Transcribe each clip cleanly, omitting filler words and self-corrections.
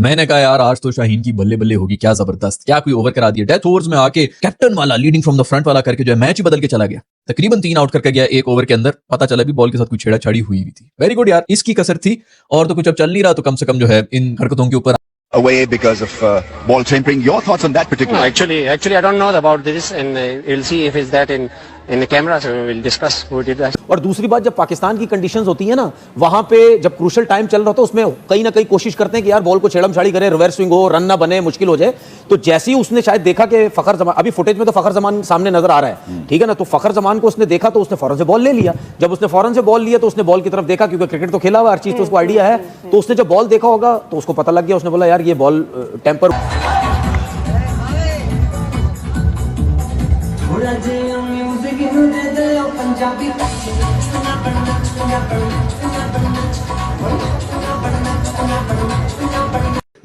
मैंने कहा यार आज तो शाहीन की बल्ले बल्ले होगी, क्या जबरदस्त, क्या कोई ओवर करा दिया। डेथ ओवर्स में आके कैप्टन वाला लीडिंग फ्रॉम द फ्रंट वाला करके जो है मैच ही बदल के चला गया। तकरीबन 3 आउट करके गया एक ओवर के अंदर, पता चला भी बॉल के साथ कोई छेड़ाछाड़ी हुई थी। वेरी गुड यार, इसकी कसर थी। और तो कुछ अब चल नहीं रहा, तो कम से कम जो है इन हरकतों के ऊपर away because of ball tampering. Your thoughts on that particular? Actually, I don't know about this, and we'll see if it's that in the camera. So we'll discuss who did that. और दूसरी बात, जब पाकिस्तान की conditions होती है ना, वहां पे जब क्रूशल टाइम चल रहा था उसमें कहीं ना कहीं कोशिश करते हैं कि यार बॉल को छेड़म छाड़ी करे, रिवर्स स्विंग हो, रन ना बने, मुश्किल हो जाए। तो जैसे ही उसने शायद देखा कि फखर जमान, अभी फुटेज में तो फखर जमान सामने नजर आ रहा है, ठीक है ना, तो फखर जमान को उसने देखा तो उसने फौरन से बॉल ले लिया। जब उसने फौरन से बॉल लिया तो उसने बॉल की तरफ देखा, क्योंकि क्रिकेट तो खेला हुआ, हर चीज तो उसको आइडिया है। तो उसने जब बॉल देखा होगा तो उसको पता लग गया, उसने बोला यार ये बॉल टेम्पर।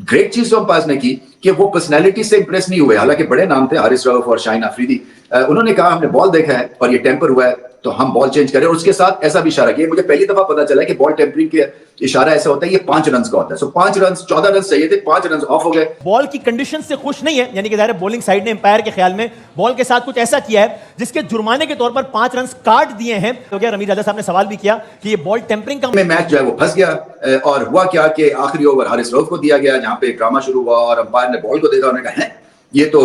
ग्रेट चीज जो अंपायर्स ने की कि वो पर्सनैलिटी से इंप्रेस नहीं हुए। हालांकि बड़े नाम थे, हारिस रऊफ और शाहीन अफरीदी, उन्होंने कहा हमने बॉल देखा है और ये टेम्पर हुआ है तो हम बॉल चेंज करें। और उसके साथ ऐसा भी इशारा किया, मुझे पहली दफा पता चला कि बॉल टेम्परिंग के इशारा ऐसा होता है, ये 5 रन का होता है। सो 5 रन, 14 रन चाहिए थे, 5 रन ऑफ हो गए। बॉल की कंडीशन से खुश नहीं है, यानी कि ज़ाहिर है बॉलिंग साइड ने एम्पायर के ख्याल में बॉल के साथ कुछ ऐसा किया है जिसके जुर्माने के तौर पर 5 रन काट दिए हैं। तो क्या रमीज राजा साहब ने सवाल भी किया कि ये बॉल टेम्परिंग का मैच जो है वो फंस गया। और हुआ क्या कि आखिरी ओवर हारिस रऊफ को दिया गया, जहां पे ड्रामा शुरू हुआ और अंपायर ने बॉल को देखा, उन्होंने कहा ये तो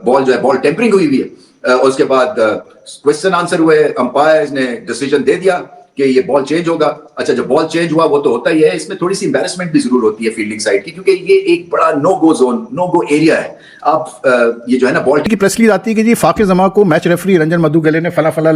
बॉल जो है बॉल टेम्परिंग हुई हुई है। उसके बाद क्वेश्चन आंसर हुए, अंपायर ने डिसीजन दे दिया कि ये बॉल चेंज होगा। अच्छा, जब बॉल चेंज हुआ वो तो होता ही है, इसमें थोड़ी सी एम्बैरेसमेंट भी जरूर होती है फील्डिंग साइड की, क्योंकि ये एक बड़ा नो गो जोन, नो गो एरिया है। अब ये जो है ना बॉल की प्रेस रिलीज आती है कि जी फाकिर जमा को मैच रेफरी रंजन मधुगले ने फला फला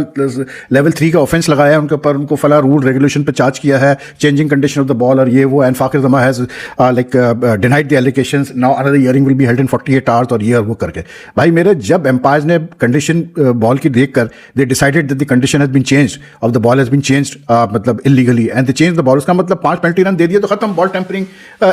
लेवल 3 का ऑफेंस लगाया है उनके ऊपर, उनको फला रूल रेगुलेशन पे चार्ज किया है, changing condition of the ball और ये वो, एंड फाकिर जमा has like denied the allegations, now another hearing will be held in 48 hours और ये और वो करके। भाई मेरे, जब एम्पायर्स ने कंडीशन बॉल की देखकर they decided that the condition has been changed of the ball has been changed, मतलब illegally, and they change the ball, उसका मतलब 5 पेनल्टी रन दे दिए तो खत्म। बॉल टेम्परिंग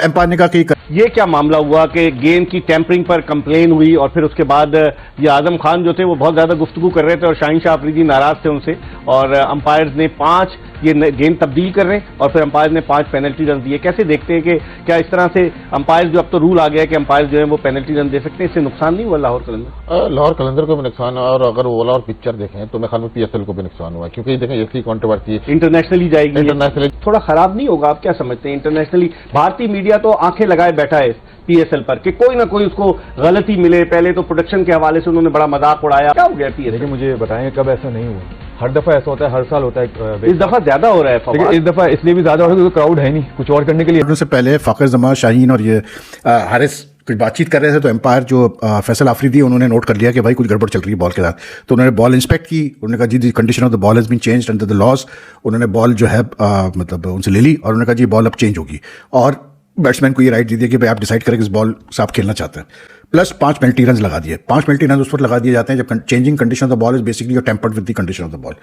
एम्पायर ने कहा कि ये क्या मामला हुआ कि गेंद की टेम्परिंग पर कंप्लेन हुई और फिर उसके बाद ये आजम खान जो थे वो बहुत ज्यादा गुफ्तगू कर रहे थे और शाहीन शाह अफरीदी नाराज थे उनसे, और अंपायर्स ने 5 ये गेंद तब्दील कर रहे हैं और फिर अंपायर ने 5 पेनल्टी रन दिए। कैसे देखते हैं कि क्या इस तरह से अंपायर, जो अब तो रूल आ गया है कि अंपायर जो है वो पेनल्टी रन दे सकते हैं, इससे नुकसान नहीं हुआ लाहौर कलंदर? लाहौर कलंदर को भी नुकसान, और अगर ओवरऑल और पिक्चर देखें तो मैं ख्याल में PSL को भी नुकसान हुआ, क्योंकि देखें इसकी कॉन्ट्रोवर्सी इंटरनेशनली जाएगी, इंटरनेशनली थोड़ा खराब नहीं होगा? आप क्या समझते हैं इंटरनेशनली? भारतीय मीडिया तो आंखें लगाए बैठा है PSL पर कि कोई ना कोई उसको गलती मिले। पहले तो प्रोडक्शन के हवाले से उन्होंने बड़ा मजाक उड़ाया, क्या हो गया PSL? मुझे बताएं कब ऐसा नहीं हुआ? हर दफा ऐसा होता है, हर साल होता है। इस दफा ज्यादा हो रहा है। इस दफा इसलिए भी ज्यादा हो रहा है क्योंकि क्राउड है नहीं कुछ और करने के लिए। से पहले फाकिर जमा, शाहीन और ये हारिस कुछ बातचीत कर रहे थे तो एम्पायर जो फैसल आफरीदी, उन्होंने नोट कर लिया कि भाई कुछ गड़बड़ चल रही है बॉल के साथ। तो उन्होंने बॉल इंस्पेक्ट की, उन्होंने कहा जी the condition of the ball has been changed under the laws. उन्होंने बॉल जो है मतलब उनसे ले ली और उन्होंने कहा जी बॉल अब चेंज होगी, और बैट्समैन को ये राइट दे दिया कि भाई आप डिसाइड करें किस बॉल से आप खेलना चाहते हैं। प्लस 5 पेनल्टी रन लगा दिए। 5 पेनल्टी रन उस पर लगा दिए जाते हैं जब changing condition of the ball is basically your tempered with the condition of the ball.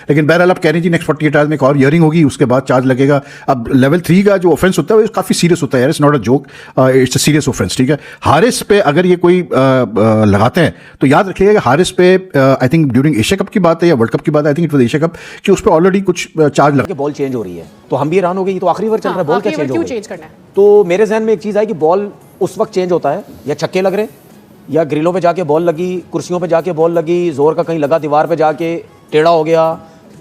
लेकिन बहरहाल आप कह रहे हैं जी नेक्स्ट 48 आवर्स में एक और हियरिंग होगी, उसके बाद चार्ज लगेगा। अब लेवल 3 का जो ऑफेंस होता है वो काफ़ी सीरियस होता है यार, it's not a joke, it's a serious offence, ठीक है। हारिस पे अगर ये कोई लगाते हैं तो याद रखिएगा कि हारिस पे I think during Asia cup की बात है या वर्ल्ड कप की बात है, I think it was Asia cup, कि उस पर ऑलरेडी कुछ चार्ज लगा। बॉल चेंज हो रही है तो हम भी हैरान हो गए, ये तो आखिरी ओवर चल रहा है, बॉल क्या चेंज करना है? तो मेरे जहन में एक चीज़ आई कि बॉल उस वक्त चेंज होता है या छक्के लग रहे, या ग्रिलों पे जाके बॉल लगी, कुर्सियों पे जाके बॉल लगी, जोर का कहीं लगा, दीवार पे जाके टेढ़ा हो गया,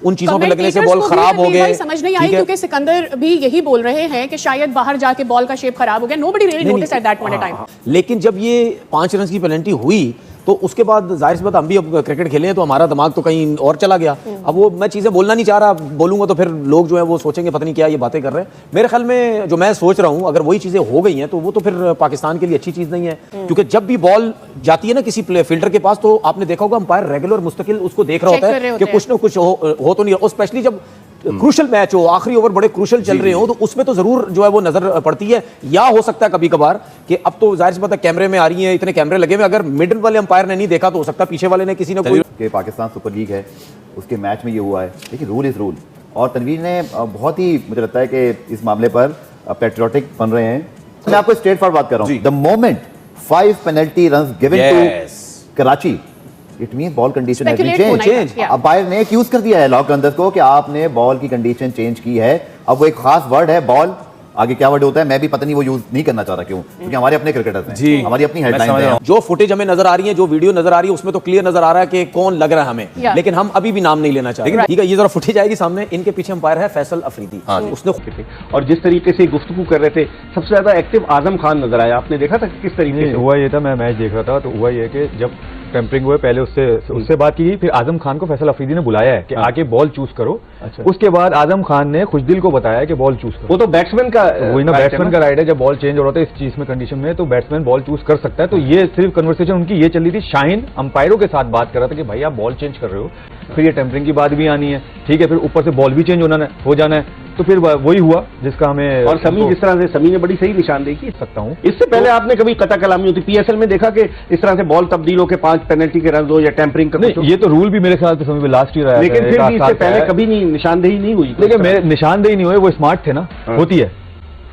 उन चीजों पे लगने से बॉल खराब हो गए। समझ नहीं आई क्योंकि सिकंदर भी यही बोल रहे हैं कि शायद बाहर जाके बॉल का शेप खराब हो गया। Nobody really notice at that point in time. लेकिन जब ये 5 रन की पेनल्टी हुई तो उसके बाद जाहिर सी बात, हम भी अब क्रिकेट खेले हैं तो हमारा दिमाग तो कहीं और चला गया। अब वो मैं चीज़ें बोलना नहीं चाह रहा, बोलूंगा तो फिर लोग जो है वो सोचेंगे पता नहीं क्या ये बातें कर रहे हैं। मेरे ख्याल में जो मैं सोच रहा हूँ, अगर वही चीज़ें हो गई हैं तो वो तो फिर पाकिस्तान के लिए अच्छी चीज़ नहीं है, क्योंकि जब भी बॉल जाती है ना किसी फील्डर के पास, तो आपने देखा होगा अंपायर रेगुलर मुस्तकिल उसको देख रहा होता है कि कुछ ना कुछ हो तो नहीं, और स्पेशली जब क्रूशल मैच हो, आखिरी ओवर बड़े क्रूशल चल रहे हो, तो उसमें तो जरूर जो है वो नजर पड़ती है। या हो सकता है कभी कभार कि अब तो जाहिर सी बात है कैमरे में आ रही हैं, इतने कैमरे लगे हुए, अगर मिडिल वाले अंपायर ने नहीं देखा तो हो सकता है पीछे वाले ने किसी ने कोई कि पाकिस्तान सुपर लीग है उसके मैच में ये हुआ है। देखिए रूल इज रूल, और तनवीर ने बहुत ही, मुझे लगता है कि इस मामले पर पेट्रियोटिक बन रहे हैं। मैं आपको स्ट्रेट फॉरवर्ड बात कर रहा हूँ, the moment 5 penalty run given to Karachi, it mean ball condition has been change. Umpire ने एक्यूज कर दिया है लाहौर कलंदर्स को कि आपने बॉल की कंडीशन चेंज की है। अब वो एक खास वर्ड है बॉल आगे क्या वर्ड होता है मैं भी पता नहीं वो यूज नहीं करना चाह रहा, क्यों? क्योंकि हमारे अपने क्रिकेटर्स हैं जी, हमारी अपनी हेडलाइंस हैं। जो फुटेज हमें नजर आ रही है, जो वीडियो नजर आ रही है, उसमें तो क्लियर नजर आ रहा है कि कौन लग रहा है हमें, लेकिन हम अभी भी नाम नहीं लेना चाहते। ठीक है, ये जरा फुटेज आएगी सामने। इनके पीछे अंपायर है फैसल अफरीदी, उसने और जिस तरीके से गुफ्तगू कर रहे थे, सबसे ज्यादा एक्टिव आजम खान नजर आया। आपने देखा था किस तरीके से हुआ? ये था, मैं मैच देख रहा था तो हुआ ये कि जब टेम्परिंग हुए पहले उससे बात की गई, फिर आजम खान को फैसल अफरीदी ने बुलाया है कि आके बॉल चूज करो। अच्छा। उसके बाद आजम खान ने खुशदिल को बताया कि बॉल चूज करो। वो तो बैट्समैन का वही ना, बैट्समैन का राइट है। जब बॉल चेंज हो रहा था इस चीज में कंडीशन में, तो बैट्समैन बॉल चूज कर सकता है। तो ये सिर्फ कन्वर्सेशन उनकी ये चल रही थी। शाहीन अंपायरों के साथ बात कर रहा था कि भाई आप बॉल चेंज कर रहे हो, फिर ये टेम्परिंग की बात भी आनी है, ठीक है, फिर ऊपर से बॉल भी चेंज हो जाना है। तो फिर वही हुआ जिसका हमें, और समी जिस तरह से समी ने बड़ी सही निशानदेही की सकता हूं। इससे पहले आपने कभी कता कलामी होती पीएसएल में देखा कि इस तरह से बॉल तब्दील होकर 5 पेनल्टी के रन दो या टेम्परिंग का? नहीं, ये तो रूल भी मेरे ख्याल से समी लास्ट ईयर आया, लेकिन फिर भी इससे पहले कभी नहीं निशानदेही नहीं हुई। लेकिन मेरे निशानदेही नहीं हुई, वो स्मार्ट थे ना, होती है,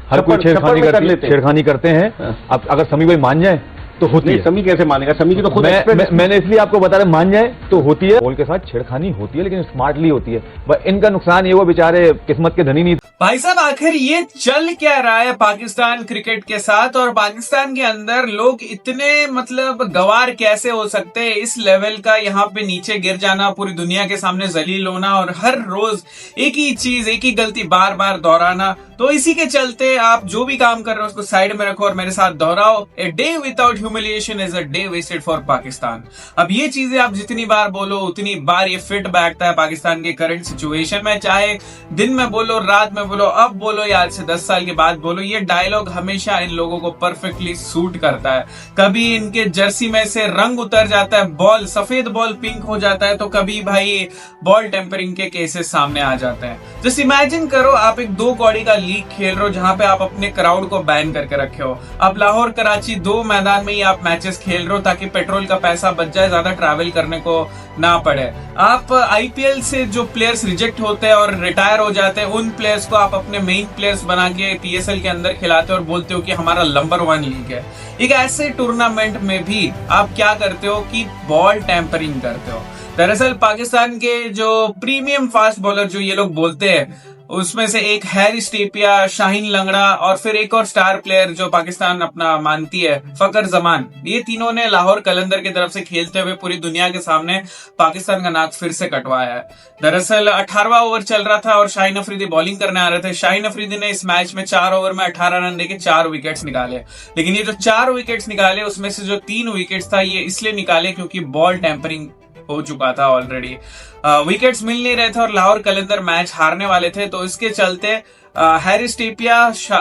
हर कोई छेड़खानी करते हैं। अब अगर समी भाई मान जाए तो होती है। समी कैसे मानेगा? समी की तो खुद मैंने इसलिए आपको बता रहा, मान जाए तो होती है। बॉल के साथ छेड़खानी होती है, लेकिन स्मार्टली होती है। बस इनका नुकसान ये, वो बेचारे किस्मत के धनी नहीं। भाई साहब, आखिर ये चल क्या रहा है पाकिस्तान क्रिकेट के साथ, और पाकिस्तान के अंदर लोग इतने मतलब गवार कैसे हो सकते हैं? इस लेवल का यहाँ पे नीचे गिर जाना, पूरी दुनिया के सामने जलील होना, और हर रोज एक ही चीज, एक ही गलती बार बार दोहराना। तो इसी के चलते आप जो भी काम कर रहे हो उसको साइड में रखो और मेरे साथ दोहराओ, a day without humiliation is a day wasted for Pakistan. अब ये चीजें आप जितनी बार बोलो उतनी बार ये फिट बैठता है पाकिस्तान के करंट सिचुएशन में। चाहे दिन में बोलो, रात में बोलो, अब बोलो या आज से 10 साल के बाद बोलो, ये डायलॉग हमेशा इन लोगों को परफेक्टली सूट करता है। कभी इनके जर्सी में से रंग उतर जाता है, बॉल सफेद बॉल पिंक हो जाता है, तो कभी भाई बॉल टेम्परिंग के केसेस सामने आ जाते हैं। जस्ट इमेजिन करो आप एक 2 कौड़ी का लीग खेल रहे हो जहां पे आप अपने क्राउड को बैन करके रखे हो। आप लाहौर कराची 2 मैदान में ही आप मैचेस खेल रहे हो ताकि पेट्रोल का पैसा बच जाए, ज्यादा ट्रैवल करने को ना पड़े। आप आईपीएल से जो प्लेयर्स रिजेक्ट होते हैं और रिटायर हो जाते हैं, उन प्लेयर्स को आप अपने मेन प्लेयर्स बना के पीएसएल के अंदर खिलाते हो और बोलते हो कि हमारा नंबर 1 लीग है। एक ऐसे टूर्नामेंट में भी आप क्या करते हो कि बॉल टैंपरिंग करते हो। दरअसल पाकिस्तान के जो प्रीमियम फास्ट बॉलर जो ये लोग बोलते हैं, उसमें से एक हैरिस टेपिया, शाहीन लंगड़ा और फिर एक और स्टार प्लेयर जो पाकिस्तान अपना मानती है, फकर जमान, ये तीनों ने लाहौर कलंदर की तरफ से खेलते हुए पूरी दुनिया के सामने पाकिस्तान का नाक फिर से कटवाया है। दरअसल 18वां ओवर चल रहा था और शाहीन अफरीदी बॉलिंग करने आ रहे थे। शाहीन अफरीदी ने इस मैच में 4 ओवर में 18 रन देके 4 विकेट्स निकाले। लेकिन ये जो 4 विकेट्स निकाले उसमें से जो 3 विकेट्स था ये इसलिए निकाले क्योंकि बॉल टैंपरिंग हो चुका था ऑलरेडी। विकेट्स मिल नहीं रहे थे और लाहौर कलंदर मैच हारने वाले थे, तो इसके चलते हैरिस टेपिया,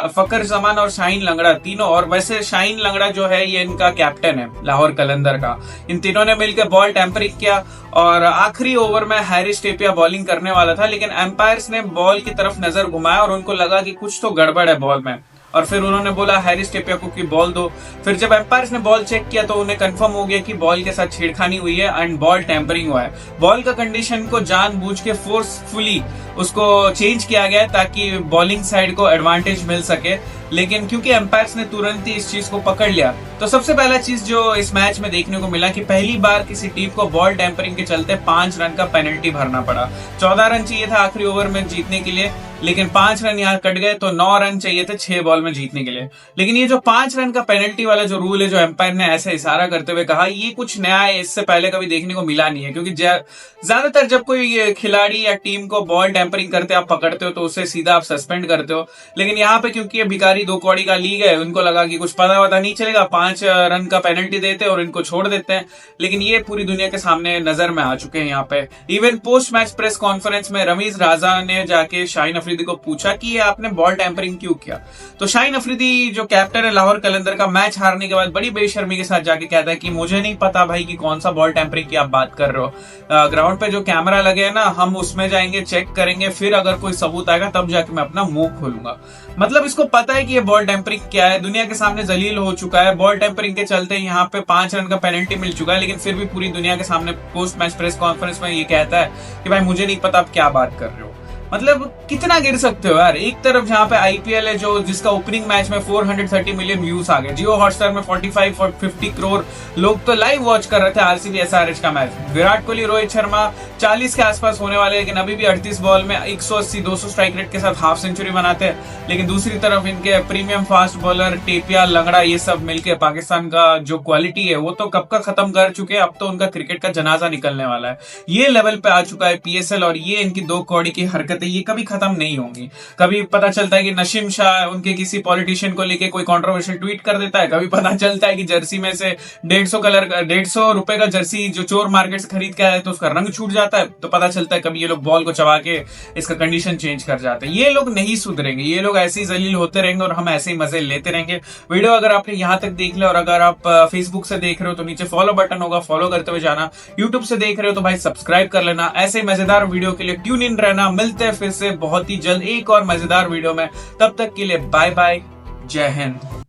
फकर जमान और शाहीन लंगड़ा तीनों, और वैसे शाहीन लंगड़ा जो है ये इनका कैप्टन है लाहौर कलंदर का, इन तीनों ने मिलकर बॉल टैंपरिंग किया और आखिरी ओवर में हैरिस टेपिया बॉलिंग करने वाला था, लेकिन एम्पायर्स ने बॉल की तरफ नजर घुमाया और उनको लगा कि कुछ तो गड़बड़ है बॉल में, और फिर उन्होंने बोला हैरिस टेपिया को कि बॉल दो। फिर जब एम्पायर्स ने बॉल चेक किया तो उन्हें कंफर्म हो गया कि बॉल के साथ छेड़खानी हुई है एंड बॉल टैंपरिंग हुआ है। बॉल का कंडीशन को जानबूझ के फोर्सफुली उसको चेंज किया गया ताकि बॉलिंग साइड को एडवांटेज मिल सके, लेकिन क्योंकि एम्पायर्स ने तुरंत ही इस चीज को पकड़ लिया, तो सबसे पहला चीज जो इस मैच में देखने को मिला कि पहली बार किसी टीम को बॉल टैंपरिंग के चलते 5 रन का पेनल्टी भरना पड़ा। 14 रन चाहिए था आखिरी ओवर में जीतने के लिए, लेकिन 5 रन यहाँ कट गए, तो 9 रन चाहिए थे 6 बॉल में जीतने के लिए। लेकिन ये जो 5 रन का पेनल्टी वाला जो रूल है, जो एम्पायर ने ऐसे इशारा करते हुए कहा, ये कुछ नया है, इससे पहले कभी देखने को मिला नहीं है। क्योंकि ज्यादातर जब कोई खिलाड़ी या टीम को बॉल टैंपरिंग करते आप पकड़ते हो तो उससे सीधा आप सस्पेंड करते हो, लेकिन यहाँ पे क्योंकि ये भिखारी 2 कौड़ी का लीग है, उनको लगा कि कुछ पता नहीं चलेगा, 5 रन का पेनल्टी देते और इनको छोड़ देते हैं। लेकिन ये पूरी दुनिया के सामने नजर में आ चुके हैं यहाँ पे। Even post match press conference में रमीज राजा ने जाके शाहीन अफरीदी को पूछा कि ये आपने बॉल टैंपरिंग क्यों किया, तो शाहीन अफरीदी जो कैप्टन है लाहौर कलंदर का, मैच हारने के बाद बड़ी बेशर्मी के साथ जाके कहता है कि मुझे नहीं पता भाई कि कौन सा बॉल टैंपरिंग की आप बात कर रहे हो। ग्राउंड पे जो कैमरा लगे है ना, हम उसमें जाएंगे, चेक करेंगे, फिर अगर कोई सबूत आएगा तब जाके मैं अपना मुंह खोलूंगा। मतलब इसको पता है कि ये बॉल टैंपरिंग क्या है, दुनिया के सामने जलील हो चुका है। बॉल टैंपरिंग के चलते यहाँ पे 5 रन का पेनल्टी मिल चुका है, लेकिन फिर भी पूरी दुनिया के सामने पोस्ट मैच प्रेस कॉन्फ्रेंस में ये कहता है कि भाई मुझे नहीं पता आप क्या बात कर रहे हो। मतलब कितना गिर सकते हो यार। एक तरफ जहां पे आईपीएल है जो जिसका ओपनिंग मैच में 430 मिलियन व्यूज आ गए, जियो हॉटस्टार में 45 और 50 करोड़ लोग तो लाइव वॉच कर रहे थे आरसीबी एसआरएच का मैच। विराट कोहली रोहित शर्मा 40 के आसपास होने वाले, लेकिन अभी भी 38 बॉल में 180-200 स्ट्राइक रेट के साथ हाफ सेंचुरी बनाते हैं। लेकिन दूसरी तरफ इनके प्रीमियम फास्ट बॉलर टेपिया, लंगड़ा, ये सब मिलके पाकिस्तान का जो क्वालिटी है वो तो कब का खत्म कर चुके हैं। अब तो उनका क्रिकेट का जनाजा निकलने वाला है। ये लेवल पे आ चुका है पीएसएल, और ये इनकी दो कौड़ी की हरकतें ये कभी खत्म नहीं होंगी। कभी पता चलता है कि नसीम शाह उनके किसी पॉलिटिशियन को लेके कोई कंट्रोवर्शियल ट्वीट कर देता है, कभी पता चलता है कि जर्सी में से 150 रुपए का जर्सी जो चोर मार्केट से खरीद के आया तो उसका रंग छूट जाता है, तो पता चलता है कभी ये लोग बॉल को चबा के इसका कंडीशन चेंज कर जाते हैं। ये लोग नहीं सुधरेंगे, ये लोग ऐसे ही जलील होते रहेंगे और हम ऐसे ही मजे लेते रहेंगे। वीडियो अगर आपने यहां तक देख लिया और अगर आप फेसबुक से देख रहे हो तो नीचे फॉलो बटन होगा, फॉलो करते हुए जाना। यूट्यूब से देख रहे हो तो भाई सब्सक्राइब कर लेना। ऐसे मजेदार वीडियो के लिए ट्यून इन रहना। मिलते हैं फिर से बहुत ही जल्द एक और मजेदार वीडियो में। तब तक के लिए बाय बाय, जय हिंद।